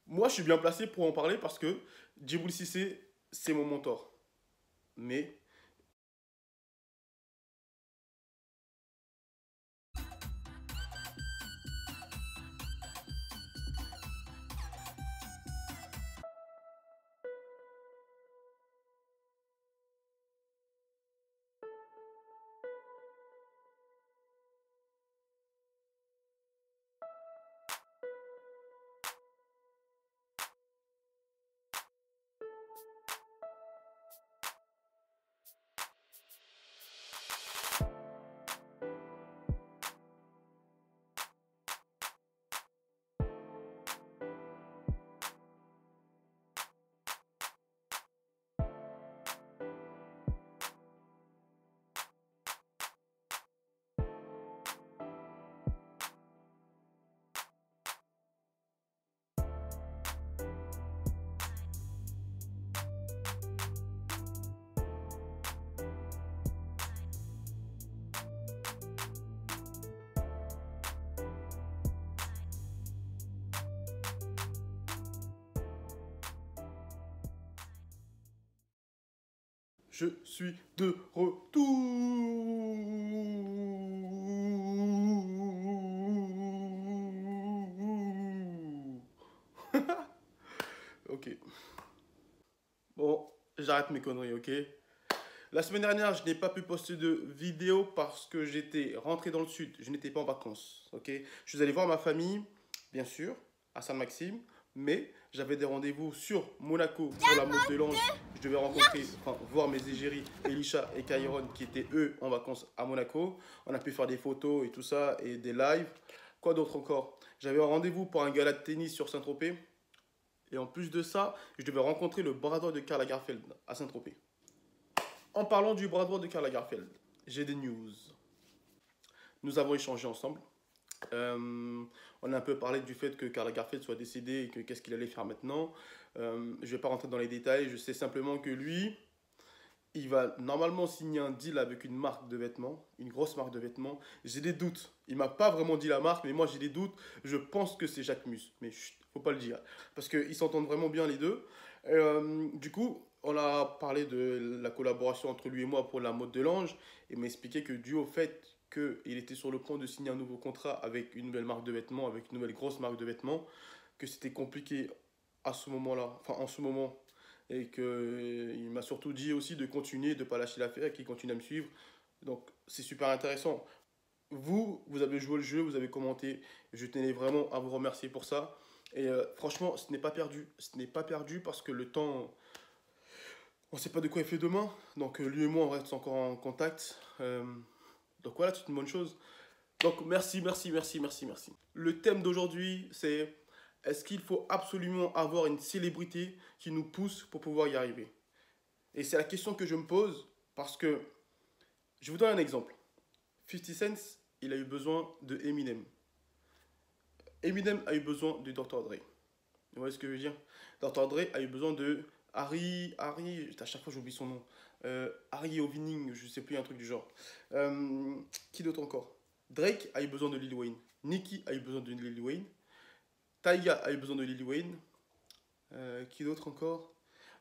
Moi, je suis bien placé pour en parler parce que Djibril Cissé, c'est mon mentor. Mais je suis de retour. Ok. Bon, j'arrête mes conneries, ok? La semaine dernière, je n'ai pas pu poster de vidéo parce que j'étais rentré dans le sud. Je n'étais pas en vacances, ok? Je suis allé voir ma famille, bien sûr, à Saint-Maxime, mais j'avais des rendez-vous sur Monaco pour la mode de l'ange. Je devais rencontrer, enfin, voir mes égéries, Elisha et Kairon, qui étaient eux en vacances à Monaco. On a pu faire des photos et tout ça, et des lives. Quoi d'autre encore? J'avais un rendez-vous pour un gala de tennis sur Saint-Tropez. Et en plus de ça, je devais rencontrer le bras droit de Karl Lagerfeld à Saint-Tropez. En parlant du bras droit de Karl Lagerfeld, j'ai des news. Nous avons échangé ensemble. On a un peu parlé du fait que Karl Lagerfeld soit décédé et que qu'est-ce qu'il allait faire maintenant. Je ne vais pas rentrer dans les détails. Je sais simplement que lui, il va normalement signer un deal avec une marque de vêtements, une grosse marque de vêtements. J'ai des doutes. Il m'a pas vraiment dit la marque, mais moi j'ai des doutes. Je pense que c'est Jacques Mus, mais chut, faut pas le dire parce qu'ils s'entendent vraiment bien les deux. Du coup, on a parlé de la collaboration entre lui et moi pour la mode de l'ange et il m'a expliqué que dû au fait qu'il était sur le point de signer un nouveau contrat avec une nouvelle marque de vêtements, avec une nouvelle grosse marque de vêtements, que c'était compliqué à ce moment-là, enfin en ce moment, et qu'il m'a surtout dit aussi de continuer, de ne pas lâcher l'affaire, qu'il continue à me suivre. Donc c'est super intéressant. Vous avez joué le jeu, vous avez commenté. Je tenais vraiment à vous remercier pour ça. Et franchement, ce n'est pas perdu. Ce n'est pas perdu parce que le temps, on ne sait pas de quoi il fait demain. Donc lui et moi, on reste encore en contact. Donc voilà, c'est une bonne chose. Donc merci, merci, merci, merci, merci. Le thème d'aujourd'hui, c'est est-ce qu'il faut absolument avoir une célébrité qui nous pousse pour pouvoir y arriver? Et c'est la question que je me pose parce que je vous donne un exemple. 50 Cent, il a eu besoin de Eminem. Eminem a eu besoin de Dr. Dre. Vous voyez ce que je veux dire? Dr. Dre a eu besoin de Harry, à chaque fois j'oublie son nom. Harry Ovining, je sais plus, un truc du genre. Qui d'autre encore? Drake a eu besoin de Lil Wayne. Nicki a eu besoin de Lil Wayne. Taiga a eu besoin de Lil Wayne. Qui d'autre encore?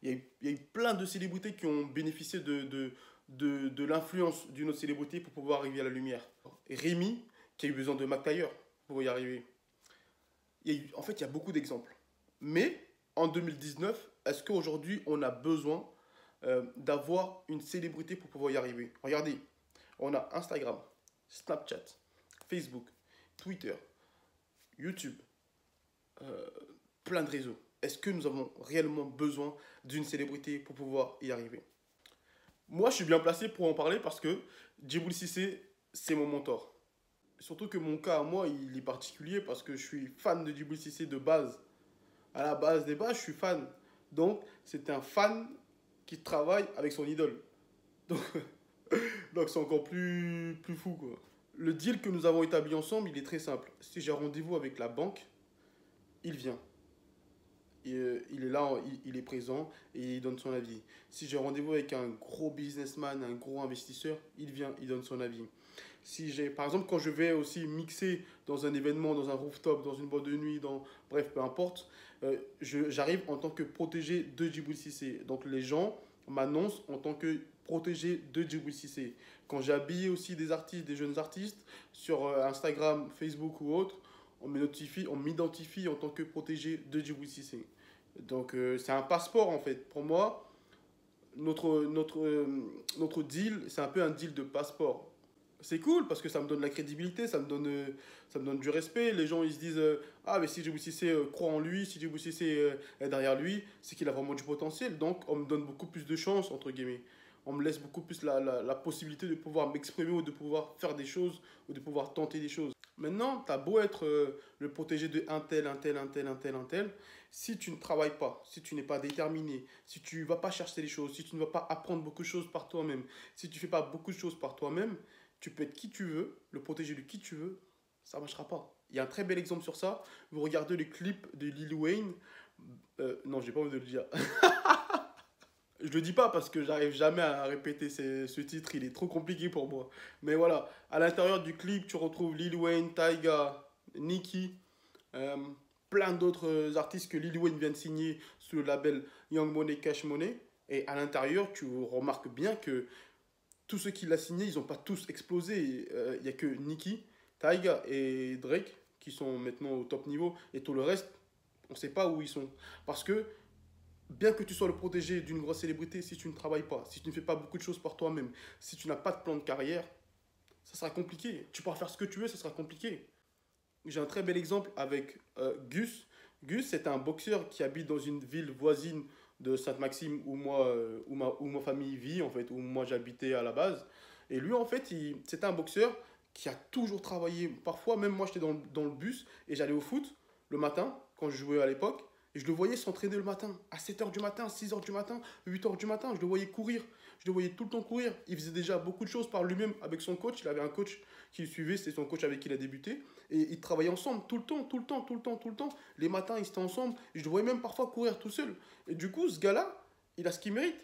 Il y a eu plein de célébrités qui ont bénéficié de l'influence d'une autre célébrité pour pouvoir arriver à la lumière. Rémi, qui a eu besoin de Mac Taylor pour y arriver. En fait, il y a beaucoup d'exemples. Mais en 2019, est-ce qu'aujourd'hui, on a besoin d'avoir une célébrité pour pouvoir y arriver? Regardez, on a Instagram, Snapchat, Facebook, Twitter, YouTube, euh, plein de réseaux. Est-ce que nous avons réellement besoin d'une célébrité pour pouvoir y arriver? Moi, je suis bien placé pour en parler parce que Djibril Cissé, c'est mon mentor. Surtout que mon cas à moi, il est particulier parce que je suis fan de Djibril Cissé de base. À la base des bases, je suis fan. Donc, c'est un fan qui travaille avec son idole. Donc, donc c'est encore plus fou, quoi. Le deal que nous avons établi ensemble, il est très simple. Si j'ai rendez-vous avec la banque, il vient. Il est là, il est présent et il donne son avis. Si j'ai rendez-vous avec un gros businessman, un gros investisseur, il vient, il donne son avis. Si j'ai, par exemple, quand je vais aussi mixer dans un événement, dans un rooftop, dans une boîte de nuit, bref, peu importe, j'arrive en tant que protégé de Djibril Cissé. Donc les gens m'annoncent en tant que protégé de Djibril Cissé. Quand j'ai habillé aussi des artistes, des jeunes artistes, sur Instagram, Facebook ou autre, on m'identifie en tant que protégé de Djibril Cissé. Donc c'est un passeport en fait. Pour moi, notre deal, c'est un peu un deal de passeport. C'est cool parce que ça me donne la crédibilité, ça me donne du respect. Les gens ils se disent ah mais si Djibril Cissé croit en lui, si Djibril Cissé est derrière lui, c'est qu'il a vraiment du potentiel. Donc on me donne beaucoup plus de chance entre guillemets. On me laisse beaucoup plus la possibilité de pouvoir m'exprimer ou de pouvoir faire des choses ou de pouvoir tenter des choses. Maintenant, tu as beau être le protégé de un tel, un tel, un tel, un tel, un tel, si tu ne travailles pas, si tu n'es pas déterminé, si tu ne vas pas chercher les choses, si tu ne vas pas apprendre beaucoup de choses par toi-même, si tu ne fais pas beaucoup de choses par toi-même, tu peux être qui tu veux, le protégé de qui tu veux, ça ne marchera pas. Il y a un très bel exemple sur ça. Vous regardez le clip de Lil Wayne. Non, j'ai pas envie de le dire. Je le dis pas parce que j'arrive jamais à répéter ce titre, il est trop compliqué pour moi. Mais voilà, à l'intérieur du clip, tu retrouves Lil Wayne, Tyga, Nicki, euh, plein d'autres artistes que Lil Wayne vient de signer sous le label Young Money, Cash Money. Et à l'intérieur, tu remarques bien que tous ceux qui l'ont signé, ils n'ont pas tous explosé. Il n'y a que Nicki, Tyga et Drake qui sont maintenant au top niveau. Et tout le reste, on ne sait pas où ils sont. Parce que bien que tu sois le protégé d'une grosse célébrité, si tu ne travailles pas, si tu ne fais pas beaucoup de choses par toi-même, si tu n'as pas de plan de carrière, ça sera compliqué. Tu pourras faire ce que tu veux, ça sera compliqué. J'ai un très bel exemple avec Gus. Gus, c'est un boxeur qui habite dans une ville voisine de Sainte-Maxime où où ma famille vit, en fait, où moi j'habitais à la base. Et lui, en fait, c'était un boxeur qui a toujours travaillé. Parfois, même moi, j'étais dans le bus et j'allais au foot le matin, quand je jouais à l'époque. Et je le voyais s'entraîner le matin, à 7 h du matin, 6 h du matin, 8 h du matin. Je le voyais courir. Je le voyais tout le temps courir. Il faisait déjà beaucoup de choses par lui-même avec son coach. Il avait un coach qui le suivait, c'était son coach avec qui il a débuté. Et ils travaillaient ensemble tout le temps, tout le temps, tout le temps, tout le temps. Les matins, ils étaient ensemble. Je le voyais même parfois courir tout seul. Et du coup, ce gars-là, il a ce qu'il mérite.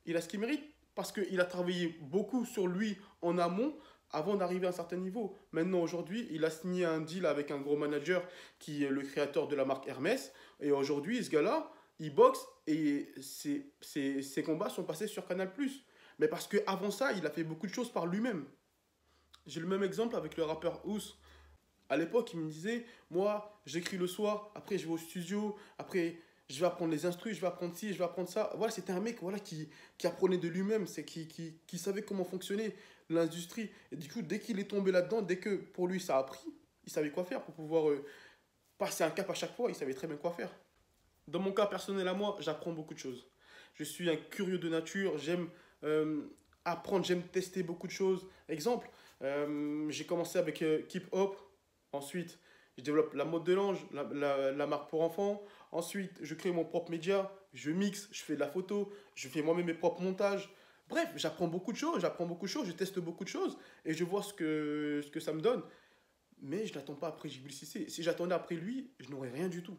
Il a ce qu'il mérite parce qu'il a travaillé beaucoup sur lui en amont avant d'arriver à un certain niveau. Maintenant, aujourd'hui, il a signé un deal avec un gros manager qui est le créateur de la marque Hermès. Et aujourd'hui, ce gars-là, il boxe et ses combats sont passés sur Canal+. Mais parce qu'avant ça, il a fait beaucoup de choses par lui-même. J'ai le même exemple avec le rappeur Ous. À l'époque, il me disait, moi, j'écris le soir, après je vais au studio, après je vais apprendre les instrus, je vais apprendre ci, je vais apprendre ça. Voilà, c'était un mec voilà, qui apprenait de lui-même, qui savait comment fonctionnait l'industrie. Et du coup, dès qu'il est tombé là-dedans, dès que pour lui ça a pris, il savait quoi faire pour pouvoir passer un cap à chaque fois, il savait très bien quoi faire. Dans mon cas personnel à moi, j'apprends beaucoup de choses. Je suis un curieux de nature, j'aime apprendre, j'aime tester beaucoup de choses. Exemple, j'ai commencé avec Keep Hop, ensuite je développe la mode de l'ange, la marque pour enfants. Ensuite, je crée mon propre média, je mixe, je fais de la photo, je fais moi-même mes propres montages. Bref, j'apprends beaucoup de choses, je teste beaucoup de choses et je vois ce que ça me donne. Mais je n'attends pas après Djibril Cissé. Si j'attendais après lui, je n'aurais rien du tout.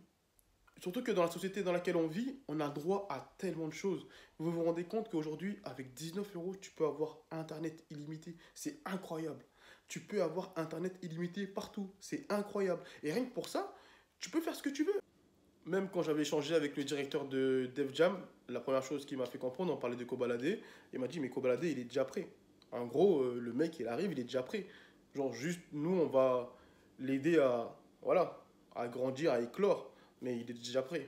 Surtout que dans la société dans laquelle on vit, on a droit à tellement de choses. Vous vous rendez compte qu'aujourd'hui, avec 19 euros, tu peux avoir Internet illimité. C'est incroyable. Tu peux avoir Internet illimité partout. C'est incroyable. Et rien que pour ça, tu peux faire ce que tu veux. Même quand j'avais échangé avec le directeur de Def Jam, la première chose qu'il m'a fait comprendre, on parlait de Kobalade, il m'a dit, mais Kobalade, il est déjà prêt. En gros, le mec, il arrive, il est déjà prêt. Genre, juste, nous, on va l'aider à, voilà, à grandir, à éclore. Mais il est déjà prêt.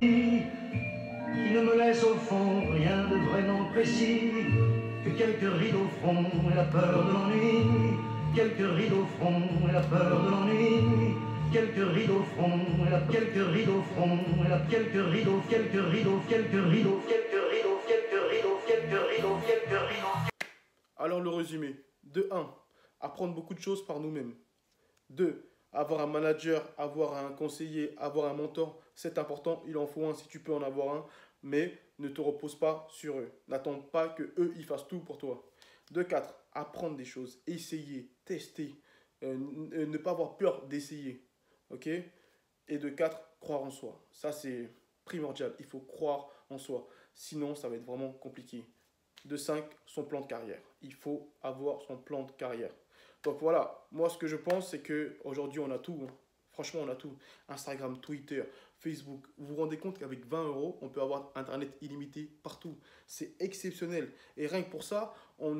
Qui ne me laisse au fond rien de vraiment précis, que quelques rides au front et la peur de l'ennui, quelques rides au front et la peur de l'ennui, quelques rides au front et la quelques rides au front et la quelques rideaux, quelques rideaux, quelques rideaux, quelques rideaux, quelques rideaux, quelques rideaux, quelques rideaux. Alors le résumé. De un, apprendre beaucoup de choses par nous-mêmes. 2, avoir un manager, avoir un conseiller, avoir un mentor, c'est important, il en faut un si tu peux en avoir un, mais ne te repose pas sur eux. N'attends pas que eux ils fassent tout pour toi. De 4, apprendre des choses, essayer, tester, ne pas avoir peur d'essayer. Ok? Et de 4, croire en soi. Ça, c'est primordial. Il faut croire en soi. Sinon, ça va être vraiment compliqué. De 5, son plan de carrière. Il faut avoir son plan de carrière. Donc voilà, moi ce que je pense, c'est qu'aujourd'hui on a tout. Hein. Franchement, on a tout. Instagram, Twitter, Facebook. Vous vous rendez compte qu'avec 20 euros, on peut avoir Internet illimité partout. C'est exceptionnel. Et rien que pour ça, on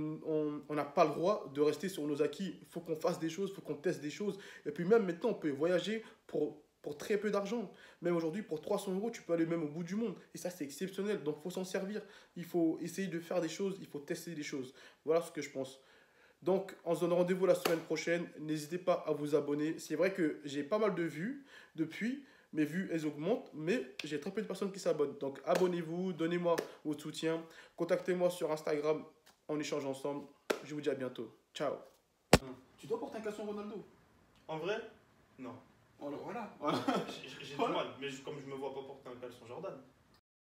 n'a pas le droit de rester sur nos acquis. Il faut qu'on fasse des choses, il faut qu'on teste des choses. Et puis même maintenant, on peut voyager pour très peu d'argent. Même aujourd'hui, pour 300 euros, tu peux aller même au bout du monde. Et ça, c'est exceptionnel. Donc, il faut s'en servir. Il faut essayer de faire des choses. Il faut tester des choses. Voilà ce que je pense. Donc, on se donne rendez-vous la semaine prochaine. N'hésitez pas à vous abonner. C'est vrai que j'ai pas mal de vues depuis. Mes vues, elles augmentent. Mais j'ai très peu de personnes qui s'abonnent. Donc, abonnez-vous. Donnez-moi votre soutien. Contactez-moi sur Instagram. On échange ensemble. Je vous dis à bientôt. Ciao. Tu dois porter un caleçon Ronaldo. En vrai, non. Voilà. J'ai du mal, mais comme je me vois pas porter un caleçon Jordan.